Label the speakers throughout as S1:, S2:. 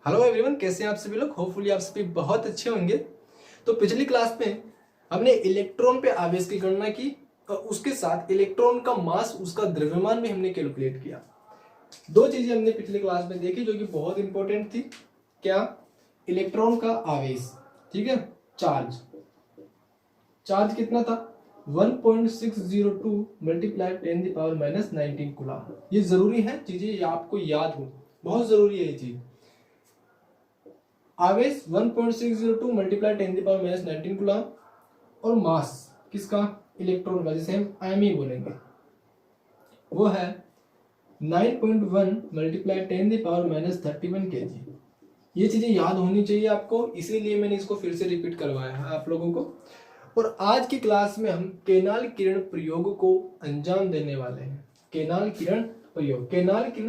S1: Hello everyone, कैसे हैं आप सभी लोग। होपफुली आप सभी बहुत अच्छे होंगे। तो पिछली क्लास में हमने इलेक्ट्रॉन पे आवेश की गणना की और उसके साथ इलेक्ट्रॉन का मास, उसका द्रव्यमान भी हमने कैलकुलेट किया। दो चीजें हमने पिछली क्लास में देखी जो कि बहुत इंपॉर्टेंट थी। क्या? इलेक्ट्रॉन का आवेश, ठीक है। चार्ज चार्ज कितना था? 1.602 मल्टीप्लाई 10⁻⁻19 कूलम। ये जरूरी है चीजें, ये आपको याद हो, बहुत जरूरी है ये चीज। आवेश 1.602 मल्टीप्लाई 10⁻⁻19 कूलम और मास किसका? इलेक्ट्रॉन का, जिसे हम एमई बोलेंगे, वो है 9.1 मल्टीप्लाई 10⁻31 kg। ये चीजें याद होनी चाहिए आपको, इसीलिए मैंने इसको फिर से रिपीट करवाया है आप लोगों को। और आज की क्लास में हम केनाल किरण प्रयोग को अंजाम देने वाले हैं। केनाल किरण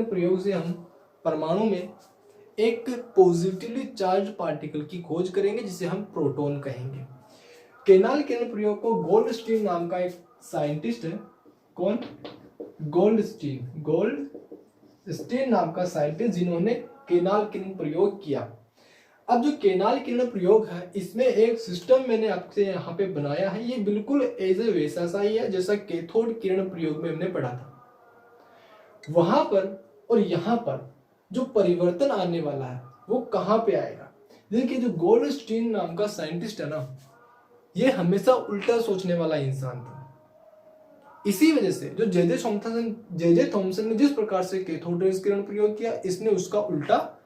S1: प्रयोग से हम परमाणु में एक पॉजिटिवली चार्ज पार्टिकल की खोज करेंगे जिसे हम प्रोटॉन कहेंगे। केनाल किरण प्रयोग को गोल्डस्टीन नाम का एक साइंटिस्ट है। कौन? गोल्डस्टीन नाम का साइंटिस्ट, जिन्होंने केनाल किरण प्रयोग किया। अब जो केनाल किरण प्रयोग है, इसमें एक सिस्टम मैंने आपसे यहाँ पे बनाया है। ये बिल्कुल एज ए वैसा सा ही है जैसा कैथोड किरण प्रयोग में हमने पढ़ा था। वहां पर और यहाँ पर जो परिवर्तन आने वाला है वो कहां पे आएगा? देखिए, जो गोल्डस्टीन नाम का साइंटिस्ट है ना, ये हमेशा उल्टा सोचने वाला इंसान था। इसी वजह से जो जे जे थॉमसन ने जिस प्रकार से कैथोड रेज किरण प्रयोग किया, इसने उसका उल्टा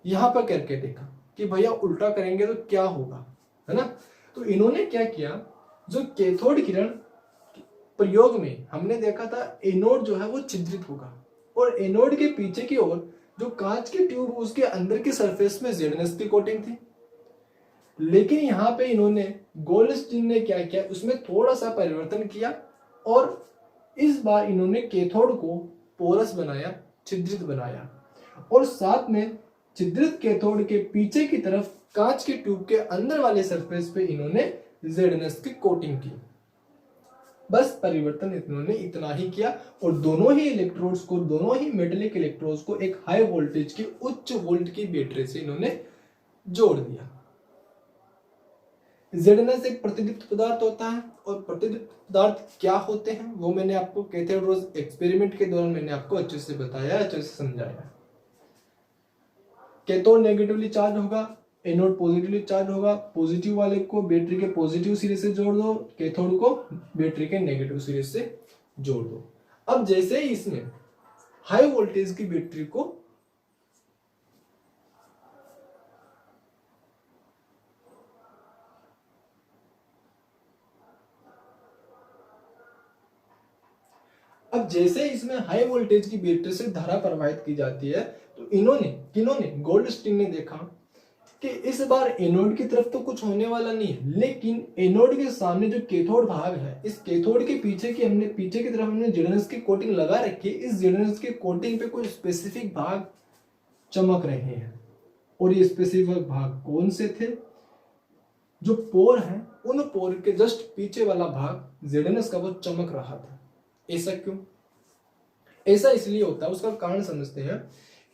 S1: यहां पर करके देखा कि भैया उल्टा करेंगे तो क्या होगा, है ना। तो इन्होंने क्या किया, जो कैथोड किरण प्रयोग में हमने देखा था एनोड जो है वो छिद्रित होगा और एनोड के पीछे की ओर जो कांच की ट्यूब, उसके अंदर की सरफेस में जेडनेस की कोटिंग थी। लेकिन यहाँ पे इन्होंने, गोल्डस्टीन ने क्या किया, उसमें थोड़ा सा परिवर्तन किया और इस बार इन्होंने कैथोड को पोरस बनाया, छिद्रित बनाया, और साथ में छिद्रित कैथोड के पीछे की तरफ कांच की ट्यूब के अंदर वाले सरफेस पे इन्होंने जेडनेस की कोटिंग की। बस परिवर्तन इन्होंने इतना ही किया और दोनों ही इलेक्ट्रोड्स को, दोनों ही मेटेलिक इलेक्ट्रोड्स को एक हाई वोल्टेज की, उच्च वोल्ट की बैटरी से इन्होंने जोड़ दिया। जेडनेस एक प्रतिदीप्त पदार्थ होता है और प्रतिदीप्त पदार्थ क्या होते हैं वो मैंने आपको कैथोड रोज एक्सपेरिमेंट के दौरान मैंने आपको अच्छे से बताया, अच्छे से समझाया। कैथोड नेगेटिवली चार्ज होगा, एनोड पॉजिटिवली चार्ज होगा। पॉजिटिव वाले को बैटरी के पॉजिटिव सिरे से जोड़ दो, कैथोड को बैटरी के नेगेटिव सिरे से जोड़ दो। अब जैसे ही इसमें हाई वोल्टेज की बैटरी को हाई वोल्टेज की बैटरी से धारा प्रवाहित की जाती है, तो किन्होंने गोल्डस्टीन ने देखा कि इस बार एनोड की तरफ तो कुछ होने वाला नहीं है, लेकिन एनोड के सामने जो कैथोड भाग है, इस कैथोड के पीछे की तरफ हमने जेडनेस की कोटिंग लगा रखी है। इस जेडनेस की कोटिंग पे कुछ स्पेसिफिक भाग चमक रहे हैं और ये स्पेसिफिक भाग कौन से थे? जो पोर है, उन पोर के जस्ट पीछे वाला भाग जेडनेस का वो चमक रहा था। ऐसा क्यों? ऐसा इसलिए होता है, उसका कारण समझते हैं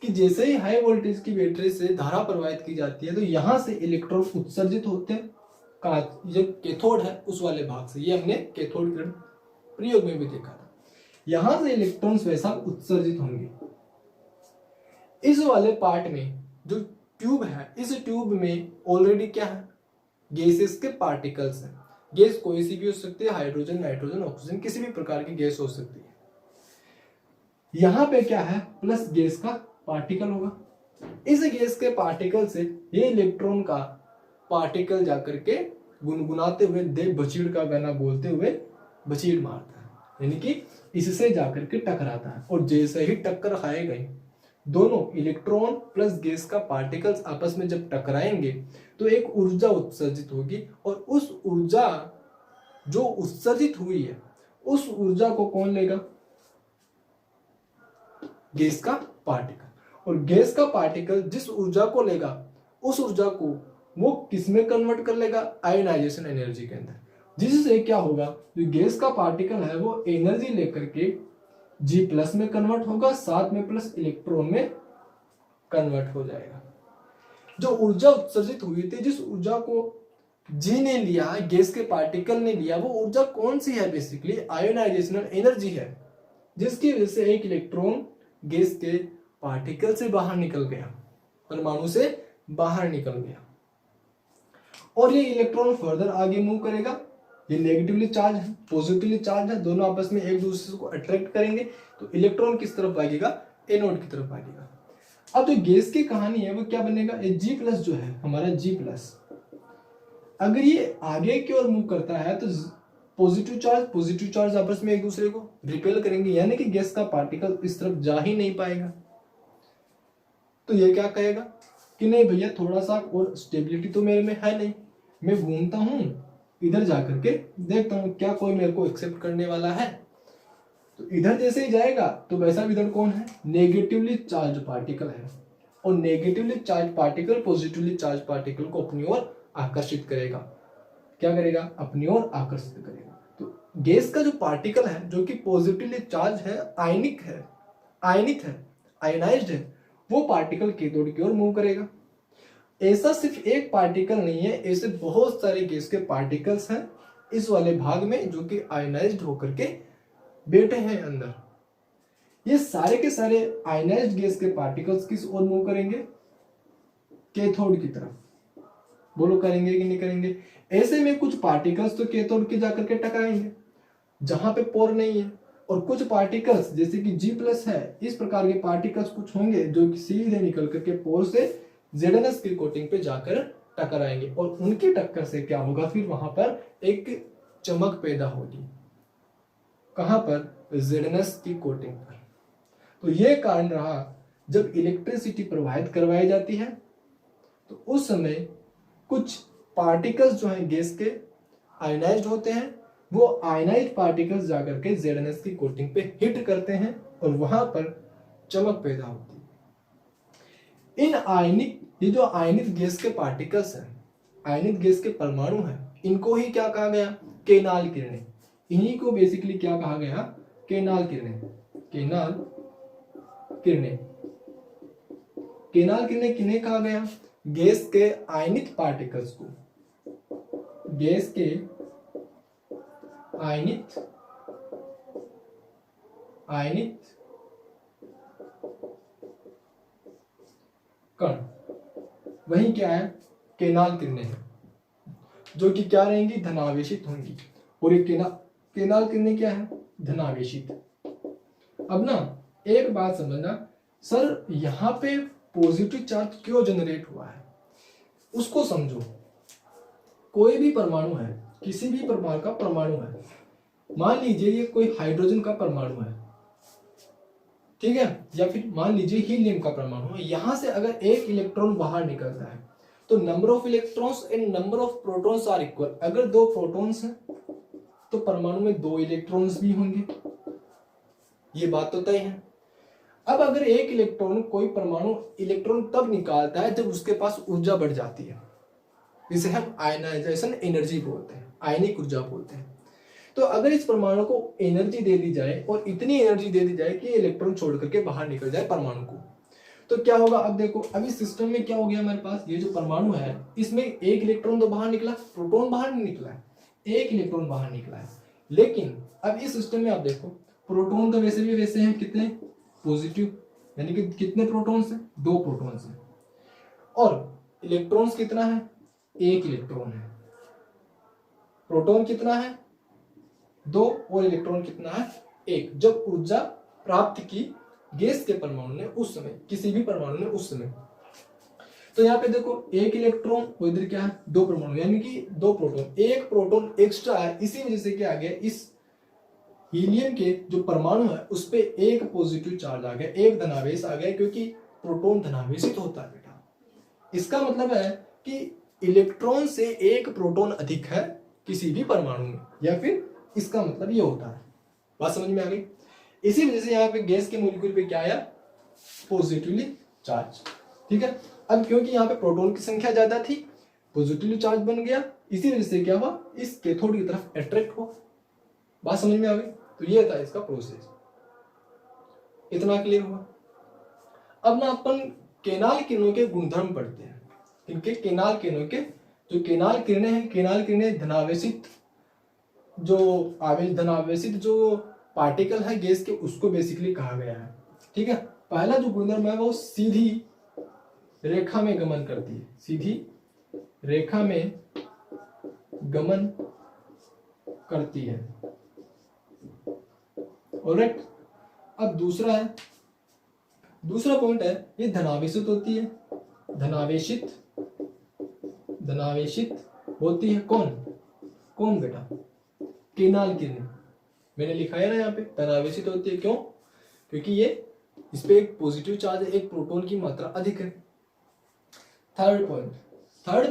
S1: कि जैसे ही हाई वोल्टेज की बैटरी से धारा प्रवाहित की जाती है तो यहां से इलेक्ट्रॉन उत्सर्जित होते हैं जो कैथोड है उस वाले भाग से। ये हमने कैथोड किरण प्रयोग में भी देखा था। यहां से इलेक्ट्रॉन्स वैसा उत्सर्जित होंगे। इस वाले पार्ट में जो ट्यूब है, इस ट्यूब में ऑलरेडी क्या है? गैसेस के पार्टिकल्स हैं। गैस कोई सी भी हो सकती है, हाइड्रोजन, नाइट्रोजन, ऑक्सीजन, किसी भी प्रकार की गैस हो सकती है। यहां पे क्या है? प्लस गैस का पार्टिकल होगा। इस गैस के पार्टिकल से ये इलेक्ट्रॉन का पार्टिकल जाकर के गुनगुनाते हुए, दे बचीड़ का गाना बोलते हुए बचीड़ मारता है, यानी कि इससे जाकर के टकराता है। और जैसे ही टक्कर खाएगा, दोनों इलेक्ट्रॉन प्लस गैस का पार्टिकल्स आपस में जब टकराएंगे तो एक ऊर्जा उत्सर्जित होगी और उस ऊर्जा जो उत्सर्जित हुई है, उस ऊर्जा को कौन लेगा? गैस का पार्टिकल। और गैस का पार्टिकल जिस ऊर्जा को लेगा, उस ऊर्जा को वो किस में कन्वर्ट कर लेगा? आयोनाइजेशन एनर्जी के अंदर। जिससे क्या होगा, जो गैस का पार्टिकल है वो एनर्जी लेकर के G+ में कन्वर्ट होगा, साथ में प्लस इलेक्ट्रॉन में कन्वर्ट हो जाएगा। जो ऊर्जा उत्सर्जित हुई थी, जिस ऊर्जा को जी ने लिया, गैस के पार्टिकल ने लिया, वो ऊर्जा कौन सी है? बेसिकली आयोनाइजेशनल एनर्जी है, जिसकी वजह से एक इलेक्ट्रॉन गैस के पार्टिकल से बाहर निकल गया, परमाणु से बाहर निकल गया। और ये इलेक्ट्रॉन फर्दर आगे मूव करेगा। ये नेगेटिवली चार्ज है, पॉजिटिवली चार्ज है, दोनों आपस में एक दूसरे को अट्रैक्ट करेंगे, तो इलेक्ट्रॉन किस तरफ भागेगा? एनोड की तरफ भागेगा। अब जो गैस की कहानी है वो क्या बनेगा? ये G+ जो है हमारा G+, अगर ये आगे की ओर मूव करता है तो पॉजिटिव चार्ज आपस में एक दूसरे को रिपेल करेंगे, यानी कि गैस का पार्टिकल इस तरफ जा ही नहीं पाएगा। तो ये क्या कहेगा कि नहीं भैया, थोड़ा सा और स्टेबिलिटी तो मेरे में है नहीं, मैं घूमता हूं इधर जाकर के देखता हूं क्या कोई मेरे को एक्सेप्ट करने वाला है। तो इधर जैसे ही जाएगा तो वैसा इधर कौन है? नेगेटिवली चार्ज पार्टिकल है, और negatively charge particle positively charge particle को अपनी ओर आकर्षित करेगा। क्या करेगा? अपनी ओर आकर्षित करेगा। तो गैस का जो पार्टिकल है जो कि पॉजिटिवली चार्ज है, आयनिक है, आयनाइज्ड है, वो पार्टिकल कैथोड की ओर मूव करेगा। ऐसा सिर्फ एक पार्टिकल नहीं है, ऐसे बहुत सारे गैस के पार्टिकल्स हैं इस वाले भाग में जो कि आयनाइज्ड होकर के बैठे हैं अंदर। ये सारे के सारे आयनाइज्ड गैस के पार्टिकल्स किस ओर मूव करेंगे? कैथोड की तरफ। बोलो करेंगे कि नहीं करेंगे? ऐसे में कुछ पार्टिकल्स तो कैथोड के जाकर के टकराएंगे जहां पे पोर नहीं है, और कुछ पार्टिकल्स जैसे कि G+ है, इस प्रकार के पार्टिकल्स कुछ होंगे जो कि सीधे निकल करके पोर से ZnS की कोटिंग पे जाकर टकराएंगे, और उनकी टक्कर से क्या होगा? फिर वहां पर एक चमक पैदा होगी। कहां पर? ZnS की कोटिंग पर। तो यह कारण रहा, जब इलेक्ट्रिसिटी प्रवाहित करवाई जाती है तो उस समय कुछ पार्टिकल्स जो हैं गैस के आयनाइज्ड होते हैं, वो आयनाइज्ड पार्टिकल्स जाकर के ZnS की कोटिंग पे हिट करते हैं और वहां पर चमक पैदा होती है। ये जो आयनित गैस के पार्टिकल्स हैं, आयनित गैस के परमाणु हैं, इनको ही क्या कहा गया? केनाल किरणें। इन्हीं को बेसिकली क्या कहा गया? केनाल किरणें। केनाल किरणें किन्हें कहा गया? गैस के आयनित पार्टिकल्स को, गैस के आयनित कण, वही क्या है? केनाल किरणें हैं, जो कि क्या रहेंगी? धनावेशित होंगी। और ये केनाल किरणें क्या है? धनावेशित। अब ना एक बात समझना, सर यहां पे पॉजिटिव चार्ज क्यों जनरेट हुआ है उसको समझो। कोई भी परमाणु है, किसी भी प्रकार का परमाणु है, मान लीजिए ये कोई हाइड्रोजन का परमाणु है, ठीक है, या फिर मान लीजिए हीलियम का परमाणु है। यहां से अगर एक इलेक्ट्रॉन बाहर निकलता है तो number of electrons and number of protons are equal. अगर 2 प्रोटॉन्स हैं तो परमाणु में 2 इलेक्ट्रॉन्स भी होंगे, ये बात तो तय है। अब अगर एक इलेक्ट्रॉन, कोई परमाणु इलेक्ट्रॉन तब निकालता है जब उसके पास ऊर्जा बढ़ जाती है, जिसे हम आयनाइजेशन एनर्जी बोलते हैं, आयनिक ऊर्जा बोलते हैं। तो अगर इस परमाणु को एनर्जी दे दी जाए, और इतनी एनर्जी दे दी जाए कि इलेक्ट्रॉन छोड़ करके बाहर निकल जाए परमाणु को, तो क्या होगा? अब देखो, अभी सिस्टम में क्या हो गया हमारे पास? ये जो परमाणु है इसमें एक इलेक्ट्रॉन तो बाहर निकला, प्रोटॉन बाहर नहीं निकला है, एक इलेक्ट्रॉन बाहर निकला है। लेकिन अब इस सिस्टम में आप देखो, प्रोटॉन तो वैसे भी वैसे हैं, कितने? पॉजिटिव, यानी कि कितने प्रोटॉन्स हैं? 2 प्रोटॉन्स हैं। और इलेक्ट्रॉन्स कितना है? 1 इलेक्ट्रॉन है। प्रोटॉन कितना है? 2, और इलेक्ट्रॉन कितना है? 1। जब ऊर्जा प्राप्त की गैस के परमाणु ने उस समय, किसी भी परमाणु ने उस समय, तो यहाँ पे देखो 1 इलेक्ट्रॉन और इधर क्या है? 2 परमाणु, यानी कि 2 प्रोटॉन। 1 प्रोटॉन एक्स्ट्रा है, इसी वजह से क्या आ गया? इस हीलियम के जो परमाणु है उस पे 1 पॉजिटिव चार्ज आ गया, 1 धनावेश आ गया, क्योंकि प्रोटॉन धनावेशित होता है बेटा। इसका मतलब है कि इलेक्ट्रॉन से 1 प्रोटॉन अधिक है किसी भी परमाणु में, या फिर इसका मतलब ये होता है। बात समझ में आ गई? इसी वजह से यहाँ पे गैस के मॉलिक्यूल पे क्या आया? Positively charge. ठीक है, अब क्योंकि यहाँ पे प्रोटॉन की संख्या ज्यादा थी, पॉजिटिवली चार्ज बन गया, इसी वजह से क्या हुआ? इस कैथोड की तरफ अट्रैक्ट हुआ। बात समझ में आ गई? तो ये था इसका प्रोसेस। इतना क्लियर हुआ? अब ना अपन केनाल किरणों के गुणधर्म पढ़ते हैं। इनके केनाल किरणों के, जो केनाल किरणें हैं, केनाल किरणें धनावेशित धनावेशित जो पार्टिकल है गैस के, उसको बेसिकली कहा गया है। ठीक है, पहला जो गुणधर्म है वो सीधी रेखा में गमन करती है, सीधी रेखा में गमन करती है। ऑलराइट, अब दूसरा पॉइंट है, ये धनावेशित होती है। धनावेशित होती है कौन बेटा? केनाल किरणें। मैंने लिखा है ना यहाँ पे, धनावेशित होती है। क्यों? क्योंकि ये इस पे एक पॉजिटिव चार्ज है, एक प्रोटॉन की मात्रा अधिक है। थर्ड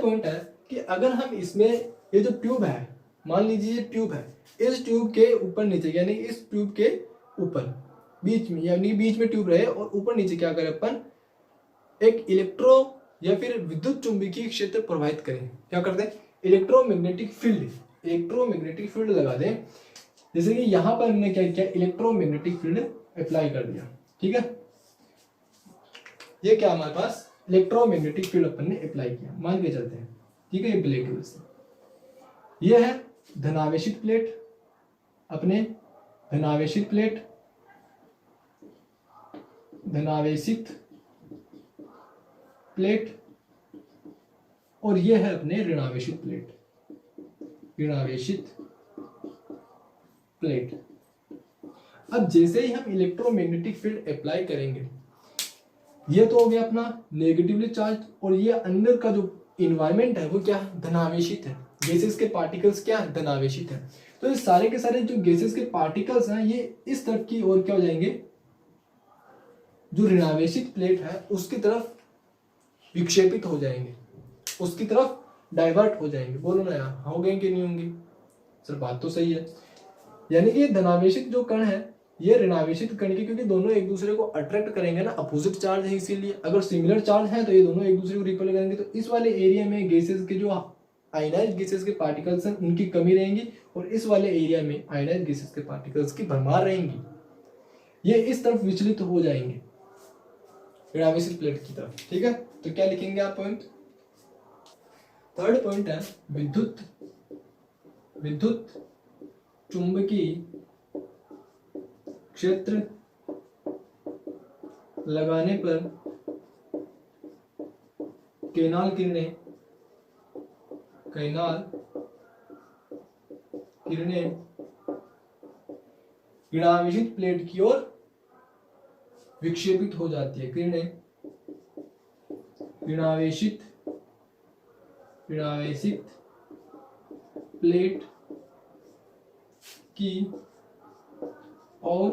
S1: पॉइंट है कि अगर हम इसमें, ये जो ट्यूब है, मान लीजिए ये ट्यूब है, इस ट्यूब के ऊपर नीचे, यानी इस ट्यूब के ऊपर बीच में, यानी बीच में ट्यूब रहे और ऊपर नीचे क्या करें अपन, एक इलेक्ट्रो या फिर विद्युत चुंबकीय क्षेत्र प्रवाहित करें। क्या करते हैं? इलेक्ट्रोमैग्नेटिक फील्ड लगा दें। जैसे कि यहां पर हमने क्या किया, इलेक्ट्रोमैग्नेटिक फील्ड अप्लाई कर दिया। ठीक है, ये क्या हमारे पास इलेक्ट्रोमैग्नेटिक फील्ड अपन ने अप्लाई किया, मान के चलते हैं। ठीक है, ये ब्लैक है वैसे। ये है धनावेशित प्लेट, अपने धनावेशित प्लेट, और ये है अपने ऋणावेशित प्लेट। अब जैसे ही हम इलेक्ट्रोमैग्नेटिक फील्ड अप्लाई करेंगे, ये तो हो गया अपना नेगेटिवली चार्ज, और ये अंदर का जो इन्वायरमेंट है वो क्या, धनावेशित है। गैसेस के पार्टिकल्स क्या है, धनावेशित है। तो ये सारे के सारे जो गैसेस के पार्टिकल्स हैं, ये इस तरफ की ओर क्या हो जाएंगे, जो ऋणावेशित प्लेट है उसकी तरफ विक्षेपित हो जाएंगे, उसकी तरफ डाइवर्ट हो जाएंगे। बोलो ना यार, होंगे कि नहीं होंगे? सर बात तो सही है। यानी कि धनावेशित जो कण है, ये ऋणावेशित कण के, क्योंकि दोनों एक दूसरे को अट्रैक्ट करेंगे ना, अपोजिट चार्ज है, इसीलिए अगर सिमिलर चार्ज है तो ये दोनों एक दूसरे को रिपेल करेंगे। तो इस वाले एरिया में गैसेस के जो आयनाइज्ड गैसेस के पार्टिकल्स हैं उनकी कमी रहेंगी, और इस वाले एरिया में आयनाइज्ड गैसेस के पार्टिकल्स की भरमार रहेंगी। ये इस तरफ विचलित हो जाएंगे, ऋणावेशित प्लेट की तरफ। ठीक है, तो क्या लिखेंगे आप पॉइंट? थर्ड पॉइंट है विद्युत चुंबकीय क्षेत्र लगाने पर केनाल किरणें ऋणावेशित प्लेट की ओर विक्षेपित हो जाती है। किरणें ऋणावेशित प्लेट की ओर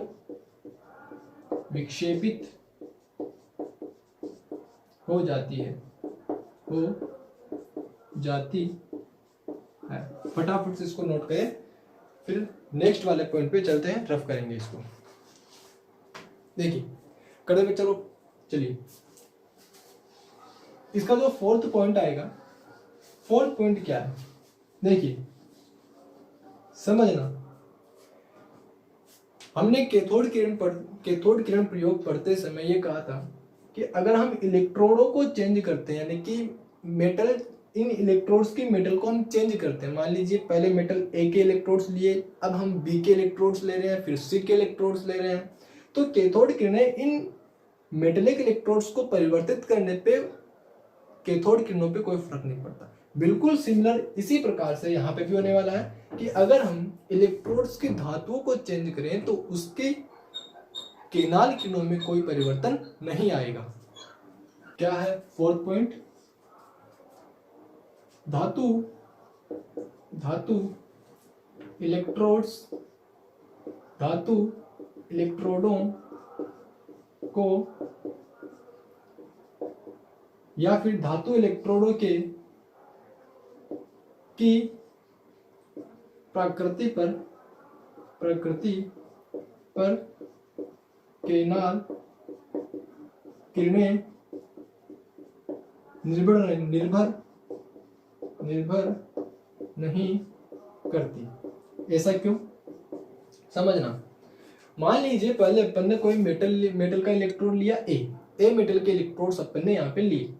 S1: विक्षेपित हो जाती है। फटाफट से इसको नोट करें, फिर नेक्स्ट वाले पॉइंट पे चलते हैं, रफ करेंगे इसको। देखिए कर देंगे, चलो चलिए। इसका जो फोर्थ पॉइंट आएगा, फोर्थ पॉइंट क्या है, देखिए समझना। हमने कैथोड किरण प्रयोग पढ़ते समय ये कहा था कि अगर हम इलेक्ट्रोडों को चेंज करते हैं, यानी कि मेटल, इन इलेक्ट्रोड्स की मेटल को हम चेंज करते हैं। मान लीजिए पहले मेटल ए के इलेक्ट्रोड्स लिए, अब हम बी के इलेक्ट्रोड्स ले रहे हैं, फिर सी के इलेक्ट्रोड्स ले रहे हैं। तो कैथोड किरणें इन मेटेलिक इलेक्ट्रोड्स को परिवर्तित करने पे कैथोड किरणों पे कोई फर्क नहीं पड़ता। बिल्कुल सिमिलर इसी प्रकार से यहाँ पे भी होने वाला है कि अगर हम इलेक्ट्रोड्स की धातुओं को चेंज करें तो उसके केनाल किरणों में कोई परिवर्तन नहीं आएगा। क्या है फोर्थ पॉइंट? धातु इलेक्ट्रोडों को या फिर धातु इलेक्ट्रोडों की प्रकृति पर केनाल किरणें निर्भर नहीं करती। ऐसा क्यों? समझना। मान लीजिए पहले अपन ने कोई मेटल का इलेक्ट्रोड लिया, ए मेटल के इलेक्ट्रोड्स अपन ने यहाँ पे लिए।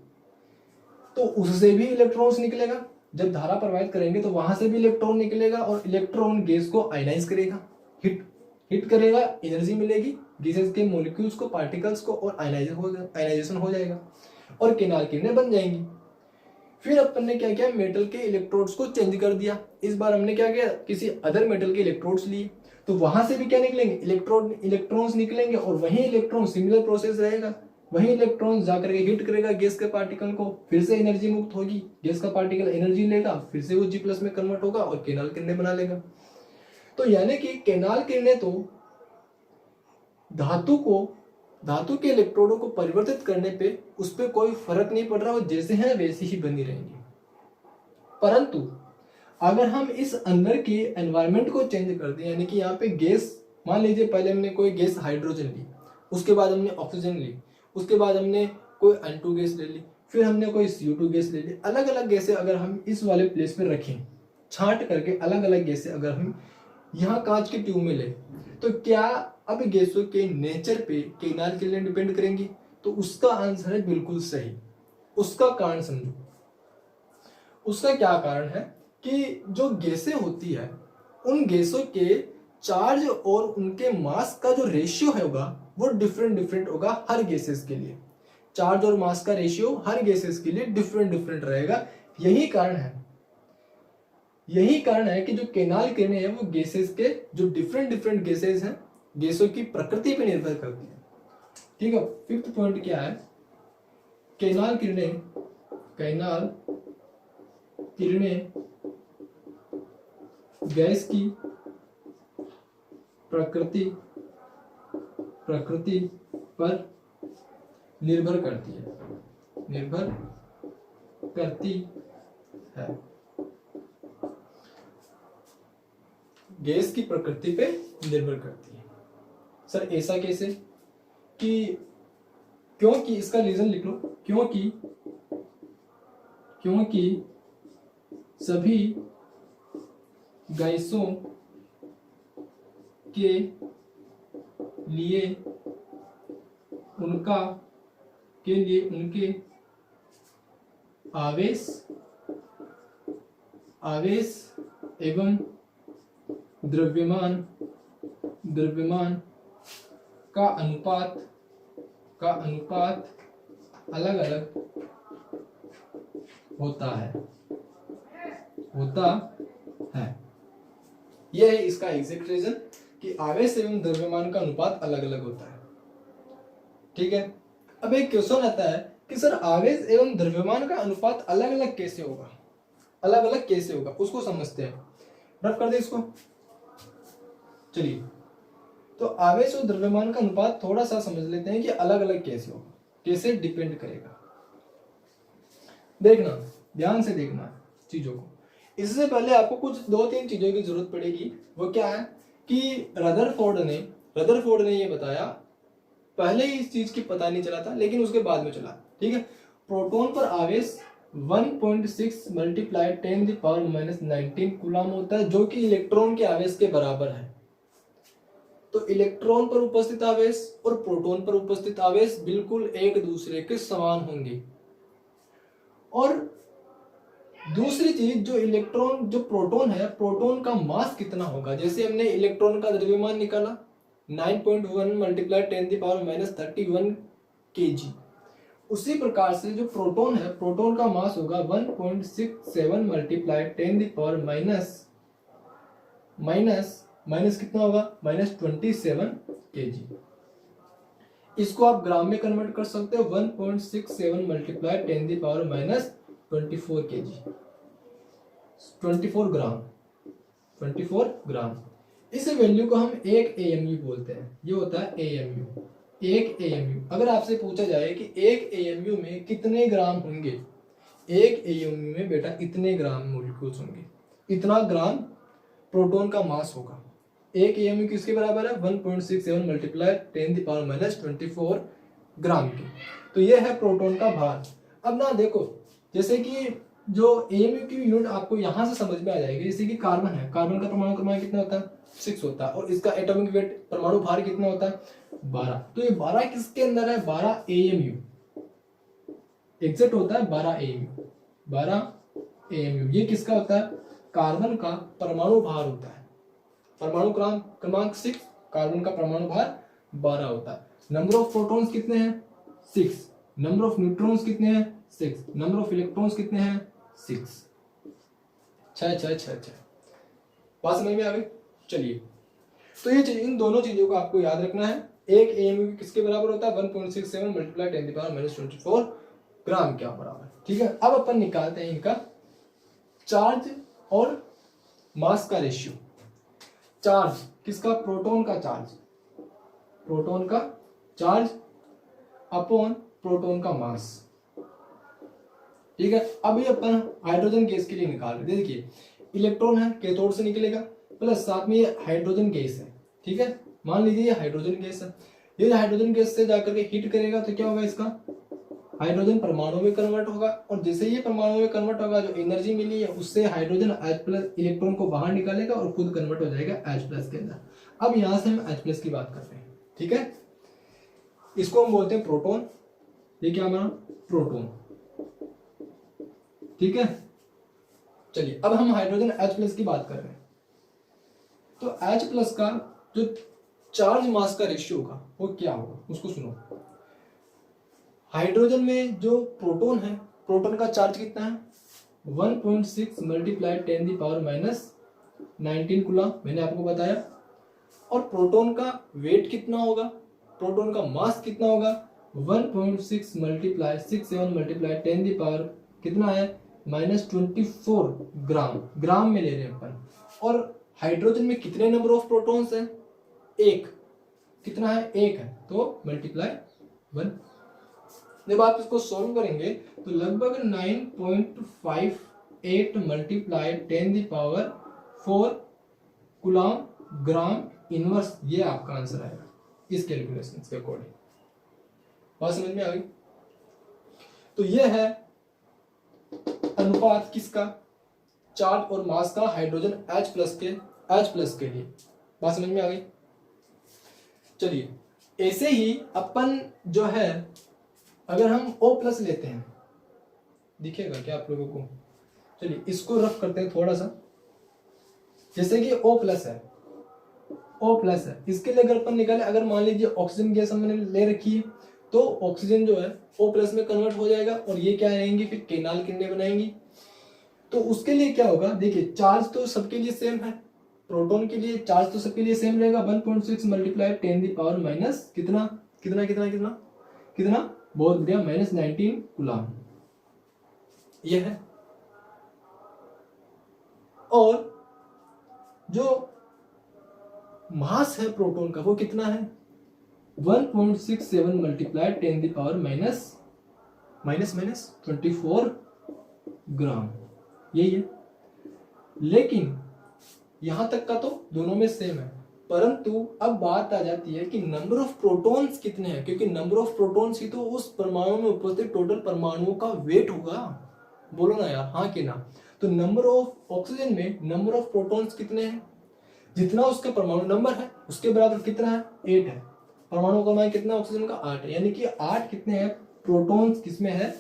S1: तो उससे भी इलेक्ट्रॉन्स निकलेगा। जब धारा प्रवाहित करेंगे तो वहां से भी इलेक्ट्रॉन निकलेगा और इलेक्ट्रॉन गैस को आयनाइज करेगा, हिट करेगा, एनर्जी मिलेगी गैसेस के मॉलिक्यूल्स को, पार्टिकल्स को, और आयनाइजेशन हो जाएगा और केनाल किरणें बन जाएंगी। फिर अपन ने क्या किया, मेटल के इलेक्ट्रोड्स को चेंज कर दिया। इस बार हमने क्या किया, किसी अदर मेटल के इलेक्ट्रोड्स लिए, तो वहां से भी क्या निकलेंगे, इलेक्ट्रॉन्स निकलेंगे और वही इलेक्ट्रॉन, सिमिलर प्रोसेस रहेगा, वही इलेक्ट्रॉन जाकर के हिट करेगा गैस के पार्टिकल को, फिर से एनर्जी मुक्त होगी, गैस का पार्टिकल एनर्जी लेगा, फिर से वो G+ में कन्वर्ट होगा और केनाल किरणें बना लेगा। तो यानी कि केनाल किरणें तो धातु के इलेक्ट्रोडों को परिवर्तित करने पे उस पर कोई फर्क नहीं पड़ रहा, और जैसे हैं वैसे ही बनी रहेंगी। परंतु अगर हम इस अंदर के एनवायरनमेंट को चेंज कर दें, यानी कि यहाँ पे गैस, मान लीजिए पहले हमने कोई गैस हाइड्रोजन ली, उसके बाद हमने ऑक्सीजन ली, उसके बाद हमने कोई N2 गैस ले ली, फिर हमने कोई CO2 गैस ले ली, अलग अलग गैसें अगर हम इस वाले प्लेस पे रखें, छांट करके अलग अलग गैसें अगर हम यहाँ कांच के ट्यूब में ले, तो क्या अब गैसों के नेचर पे केनाल किरणें डिपेंड करेंगी? तो उसका आंसर है बिल्कुल सही। उसका कारण समझो, उसका क्या कारण है कि जो गैसें होती है उन गैसों के चार्ज और उनके मास का जो रेशियो होगा वो डिफरेंट होगा हर गैसेस के लिए। चार्ज और मास का रेशियो हर गैसेस के लिए डिफरेंट रहेगा। यही कारण है कि जो केनाल किरणें हैं वो गैसेस के, जो डिफरेंट गैसेस हैं, गैसों की प्रकृति पे निर्भर करती है। ठीक है, 5th पॉइंट क्या है, केनाल किरणें गैस की प्रकृति पर निर्भर करती है। गैस की प्रकृति पे निर्भर करती है। सर ऐसा कैसे? क्योंकि इसका रीजन लिख लो, क्योंकि सभी गैसों के लिए उनके आवेश एवं द्रव्यमान का अनुपात अलग अलग होता है। यह है इसका एग्जैक्ट रीजन कि आवेश एवं द्रव्यमान का अनुपात अलग अलग होता है। ठीक है, अब एक क्वेश्चन आता है कि सर आवेश एवं द्रव्यमान का अनुपात अलग अलग कैसे होगा, उसको समझते हैं। रफ कर दे इसको। चलिए, तो आवेश और द्रव्यमान का अनुपात थोड़ा सा समझ लेते हैं कि अलग अलग कैसे होगा, कैसे डिपेंड करेगा। देखना, ध्यान से देखना चीजों को। इससे पहले आपको कुछ 2-3 चीजों की जरूरत पड़ेगी। वो क्या है कि रदरफोर्ड ने ये बताया, पहले ही इस चीज की पता नहीं चला था लेकिन उसके बाद में चला। ठीक है, प्रोटॉन पर आवेश 1.6 × 10⁻⁻19 कूलम होता है, जो कि इलेक्ट्रॉन के आवेश के बराबर है। तो इलेक्ट्रॉन पर उपस्थित आवेश और प्रोटॉन पर उपस्थित आवेश बिल्कुल एक दूसरे के समान होंगे। और दूसरी चीज, जो प्रोटॉन है, प्रोटॉन का मास कितना होगा। जैसे हमने इलेक्ट्रॉन का द्रव्यमान निकाला 9.1 × 10⁻31 kg, उसी प्रकार से जो प्रोटॉन है, प्रोटॉन का मास होगा 1.67 × 10⁻⁻ माइनस कितना होगा, -27 kg। इसको आप ग्राम में कन्वर्ट कर सकते हो, 1.67 × 10⁻24 kg, 24 ग्राम। इस वैल्यू को हम 1 AMU बोलते हैं। ये होता है AMU, 1 AMU। अगर आपसे पूछा जाए कि 1 AMU में कितने ग्राम होंगे, 1 AMU में बेटा इतने ग्राम मॉलिक्यूल्स होंगे, इतना ग्राम प्रोटॉन का मास होगा। 1 AMU किसके बराबर है, 1.67 × 10⁻24 ग्राम की। तो ये है प्रोटॉन का भार। अब ना देखो, जैसे कि जो AMU की यूनिट आपको यहां से समझ में आ जाएगी। जैसे कि कार्बन है, कार्बन का परमाणु क्रमांक कितना होता है, 6 होता है, और इसका एटॉमिक वेट, परमाणु भार कितना होता है, 12। तो ये 12 किसके अंदर है, 12 AMU। एग्जैक्ट होता है 12 AMU, 12 AMU। ये किसका होता है? कार्बन का परमाणु भार होता है। परमाणु क्रमांक 6, कार्बन का परमाणु भार 12 होता है। नंबर ऑफ प्रोटॉन्स कितने हैं? 6। नंबर ऑफ न्यूट्रॉन्स कितने हैं? 6। नंबर ऑफ इलेक्ट्रॉन्स कितने हैं? 6। 6 6 6 6। बात समझ में आ गई? चलिए, तो ये इन दोनों चीजों को आपको याद रखना है। एक AMU किसके बराबर होता है? 1.67 मल्टीप्लाई 10⁻24 ग्राम के बराबर। ठीक है, अब अपन निकालते हैं इनका चार्ज और मास का रेशियो। चार्ज किसका? प्रोटॉन का चार्ज, प्रोटॉन का चार्ज अपॉन प्रोटॉन का मास। ठीक है, अभी अपन हाइड्रोजन गैस के लिए निकाल रहे हैं। देखिए, इलेक्ट्रॉन है, कैथोड से निकलेगा, प्लस साथ में ये हाइड्रोजन गैस है। ठीक है, मान लीजिए ये हाइड्रोजन गैस है, ये हाइड्रोजन गैस से जाकर के हीट करेगा तो क्या होगा? इसका हाइड्रोजन परमाणु में कन्वर्ट होगा, और जैसे ये परमाणु में कन्वर्ट होगा, जो एनर्जी मिली है उससे हाइड्रोजन H+ इलेक्ट्रॉन को बाहर निकालेगा और खुद कन्वर्ट हो जाएगा H+ के अंदर। अब यहां से हम H+ की बात करते हैं। ठीक है, इसको हम बोलते हैं प्रोटॉन। ये क्या हमारा? प्रोटॉन। ठीक है, चलिए अब हम हाइड्रोजन H+ की बात कर रहे हैं। तो H+ का जो चार्ज मास का रेशियो होगा वो क्या होगा, उसको सुनो। हाइड्रोजन में जो प्रोटॉन है, प्रोटॉन का चार्ज कितना है? 1.6 मल्टीप्लाई 10⁻⁻19 कूलम, मैंने आपको बताया। और प्रोटॉन का वेट कितना होगा? प्रोटॉन का मास कितना होगा? 1.6 मल्टीप्लाई 67 मल्टीप्लाई 10 कितना है? -24 ग्राम, ग्राम में ले रहे हैं अपन। और हाइड्रोजन में कितने नंबर ऑफ प्रोटॉन्स हैं? एक। कितना है? एक है, तो मल्टीप्लाई 1। जब आप इसको सॉल्व करेंगे तो लगभग 9.58 मल्टीप्लाई 10⁻4 कूलम ग्राम इनवर्स, ये आपका आंसर आएगा इस कैलकुलेशन के अकॉर्डिंग। बात समझ में आ गई? तो ये है अनुपात किसका? चार्ज और मास का हाइड्रोजन H+ के लिए। बात समझ में आ गई? चलिए, ऐसे ही अपन जो है, अगर हम O+ लेते हैं, दिखेगा क्या आप लोगों को? चलिए इसको रफ करते हैं थोड़ा सा। जैसे कि O+ है, O+ है, इसके लिए अगर अपन निकाले, अगर मान लीजिए ऑक्सीजन गैस हमने ले रखी है, तो ऑक्सीजन जो है O+ में कन्वर्ट हो जाएगा, और ये क्या रहेंगी? फिर केनाल किरणें बनाएंगी। तो उसके लिए क्या होगा? देखिए, चार्ज तो सबके लिए सेम है, प्रोटॉन के लिए चार्ज तो सबके लिए सेम रहेगा। 1.6 मल्टीप्लाई 10⁻- कितना कितना कितना कितना कितना, बहुत बढ़िया, -19 कूलम। यह है। और जो मास है प्रोटॉन का वो कितना है? 1.67 मल्टीप्लाई 10⁻24 ग्राम, यही है। लेकिन यहां तक का तो दोनों में सेम है, परंतु अब बात आ जाती है कि नंबर ऑफ प्रोटॉन्स कितने हैं, क्योंकि नंबर ऑफ प्रोटॉन्स ही तो उस परमाणु में उपस्थित टोटल परमाणुओं का वेट होगा। बोलो ना यार, हाँ कि ना? तो नंबर ऑफ ऑक्सीजन में नंबर ऑफ प्रोटॉन्स कितने हैं? जितना उसका परमाणु नंबर है उसके बराबर कितना है? 8 है। परमाणु क्रमांक कितना ऑक्सीजन का? 8 है, यानी कि 8 कितने हैं प्रोटॉन्स किसमें है?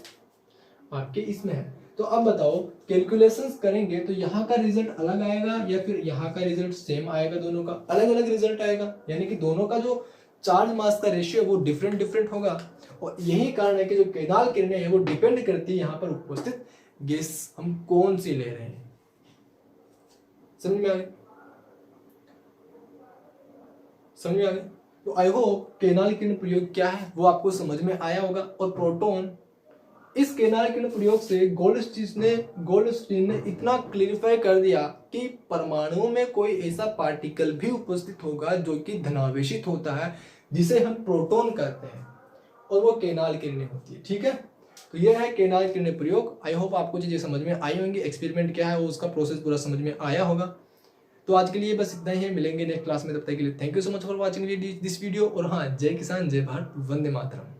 S1: आपके इसमें है। तो अब बताओ, कैलकुलेशंस करेंगे तो यहाँ का रिजल्ट अलग आएगा या फिर यहाँ का रिजल्ट सेम आएगा? दोनों का अलग अलग रिजल्ट आएगा, यानी कि दोनों का जो चार्ज मास का रेशियो है वो डिफरेंट होगा। और यही कारण है कि जो केनाल किरणें हैं वो डिपेंड करती है यहाँ पर उपस्थित गैस हम कौन सी ले रहे हैं। समझ में आ गई? समझ में आ गई? तो आई होप केनाल किरण प्रयोग क्या है वो आपको समझ में आया होगा। और प्रोटॉन, इस केनाल किरण प्रयोग से गोल्डस्टीन ने इतना क्लियरिफाई कर दिया कि परमाणु में कोई ऐसा पार्टिकल भी उपस्थित होगा जो कि धनावेशित होता है, जिसे हम प्रोटॉन कहते हैं, और वो केनाल किरणें होती है। ठीक है, तो यह है केनाल किरण प्रयोग। आई होप आपको चीजें समझ में आई होंगी, एक्सपेरिमेंट क्या है वो उसका प्रोसेस पूरा समझ में आया होगा। तो आज के लिए बस इतना ही है, मिलेंगे नेक्स्ट क्लास में, तब तक के लिए thank you so much for watching this video. और हाँ, जय किसान, जय भारत, वंदे मातरम।